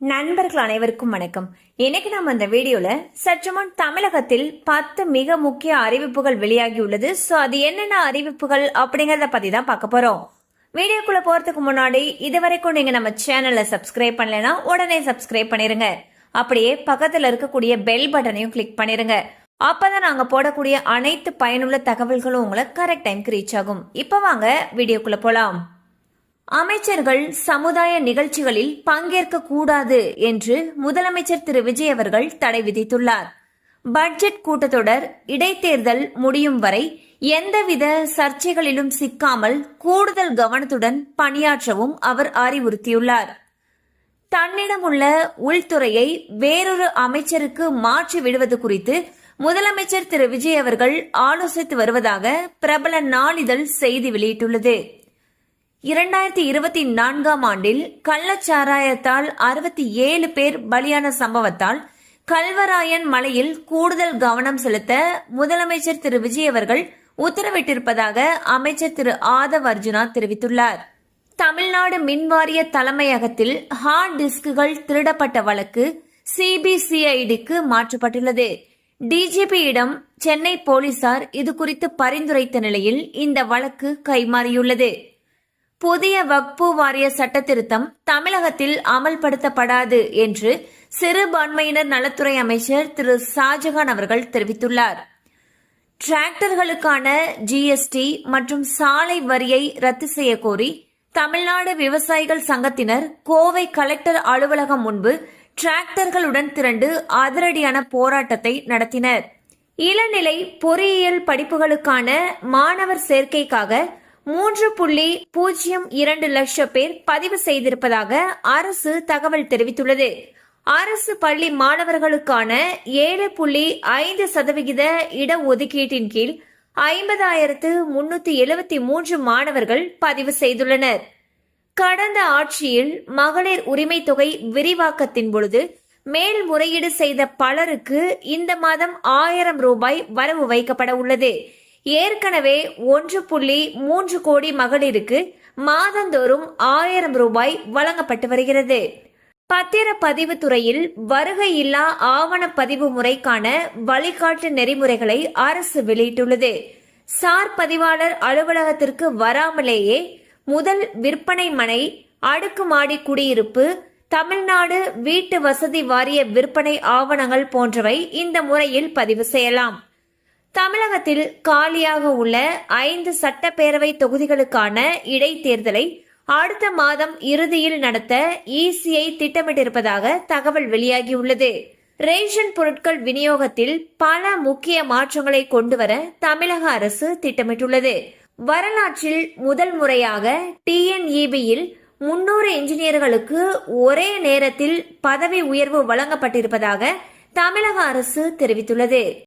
நண்பர்கள் அனைவருக்கும் வணக்கம். இன்னைக்கு நம்ம இந்த வீடியோல சற்று முன் தமிழகத்தில் 10 மிக முக்கிய அறிவிப்புகள் வெளியாகி உள்ளது. சோ அது என்னென்ன அறிவிப்புகள் அப்படிங்கறத பத்தி தான் பார்க்க போறோம். வீடியோக்குள்ள போறதுக்கு முன்னாடி இதுவரைக்கும் நீங்க நம்ம சேனலை சப்ஸ்கிரைப் பண்ணலைன்னா உடனே சப்ஸ்கிரைப் பண்ணிருங்க. அப்படியே பக்கத்துல இருக்கக்கூடிய பெல் பட்டனையும் கிளிக் பண்ணிருங்க. அப்பதான் நாங்க போடக்கூடிய அனைத்து பயனுள்ள தகவல்களும் உங்களை கரெக்ட் டைம்க்கு ரீச் ஆகும். இப்ப வாங்க வீடியோக்குள்ள போலாம். அமைச்சர்கள் சமுதாய நிகழ்ச்சிகளில் பங்கேற்க கூடாது என்று முதலமைச்சர் திரு விஜய் அவர்கள் தடை விதித்துள்ளார். பட்ஜெட் கூட்டத்தொடர் இடைத்தேர்தல் முடியும் வரை எந்தவித சர்ச்சைகளிலும் சிக்காமல் கூடுதல் கவனத்துடன் பணியாற்றவும் அவர் அறிவுறுத்தியுள்ளார். தன்னிடம் உள்ள உள்துறையை வேறொரு அமைச்சருக்கு மாற்றி விடுவது குறித்து முதலமைச்சர் திரு விஜய் அவர்கள் ஆலோசித்து வருவதாக பிரபல நாளிதழ் செய்தி வெளியிட்டுள்ளது. 2024ஆம் ஆண்டில் கள்ளச்சாராயத்தால் 67 பேர் பலியான சம்பவத்தால் கல்வராயன் மலையில் கூடுதல் கவனம் செலுத்த முதலமைச்சர் திரு விஜய் அவர்கள் உத்தரவிட்டிருப்பதாக அமைச்சர் திரு ஆதவ் அர்ஜுனா தெரிவித்துள்ளார். தமிழ்நாடு மின்வாரிய தலைமையகத்தில் ஹார்ட் டிஸ்குகள் திருடப்பட்ட வழக்கு சிபிசிஐடிக்கு மாற்றப்பட்டுள்ளது. டிஜிபியிடம் சென்னை போலீசார் இதுகுறித்து பரிந்துரைத்த நிலையில் இந்த வழக்கு கைமாறியுள்ளது. புதிய வக்பு வாரிய சட்ட திருத்தம் தமிழகத்தில் அமல்படுத்தப்படாது என்று சிறுபான்மையினர் நலத்துறை அமைச்சர் திரு ஷாஜகான் அவர்கள் தெரிவித்துள்ளார். டிராக்டர்களுக்கான ஜிஎஸ்டி மற்றும் சாலை வரியை ரத்து செய்ய கோரி தமிழ்நாடு விவசாயிகள் சங்கத்தினர் கோவை கலெக்டர் அலுவலகம் முன்பு டிராக்டர்களுடன் திரண்டு அதிரடியான போராட்டத்தை நடத்தினர். இளநிலை பொறியியல் படிப்புகளுக்கான மாணவர் சேர்க்கைக்காக 3.02 லட்சம் பேர் பதிவு செய்திருப்பதாக அரசு தகவல் தெரிவித்துள்ளது. அரசு பள்ளி மாணவர்களுக்கான 7.5% இடஒதுக்கீட்டின் கீழ் 50,373 மாணவர்கள் பதிவு செய்துள்ளனர். கடந்த ஆட்சியில் மகளிர் உரிமை தொகை விரிவாக்கத்தின் பொழுது மேல்முறையீடு செய்த பலருக்கு இந்த மாதம் 1000 ரூபாய் வரவு வைக்கப்பட உள்ளது. ஏற்கனவே 1.3 கோடி மகளிருக்கு மாதந்தோறும் 1000 ரூபாய் வழங்கப்பட்டு வருகிறது. பத்திரப்பதிவு துறையில் வருகையில்லா ஆவணப்பதிவு முறைக்கான வழிகாட்டு நெறிமுறைகளை அரசு வெளியிட்டுள்ளது. சார் பதிவாளர் அலுவலகத்திற்கு வராமலேயே முதல் விற்பனை மனை, அடுக்குமாடி குடியிருப்பு, தமிழ்நாடு வீட்டு வசதி வாரிய விற்பனை ஆவணங்கள் போன்றவை இந்த முறையில் பதிவு செய்யலாம். தமிழகத்தில் காலியாக உள்ள 5 சட்டப்பேரவை தொகுதிகளுக்கான இடைத்தேர்தலை அடுத்த மாதம் இறுதியில் நடத்த இசிஐ திட்டமிட்டிருப்பதாக தகவல் வெளியாகியுள்ளது. ரேஷன் பொருட்கள் விநியோகத்தில் பல முக்கிய மாற்றங்களை கொண்டுவர தமிழக அரசு திட்டமிட்டுள்ளது. வரலாற்றில் முதல் முறையாக டிஎன்இபியில் 300 இன்ஜினியர்களுக்கு ஒரே நேரத்தில் பதவி உயர்வு வழங்கப்பட்டிருப்பதாக தமிழக அரசு தெரிவித்துள்ளது.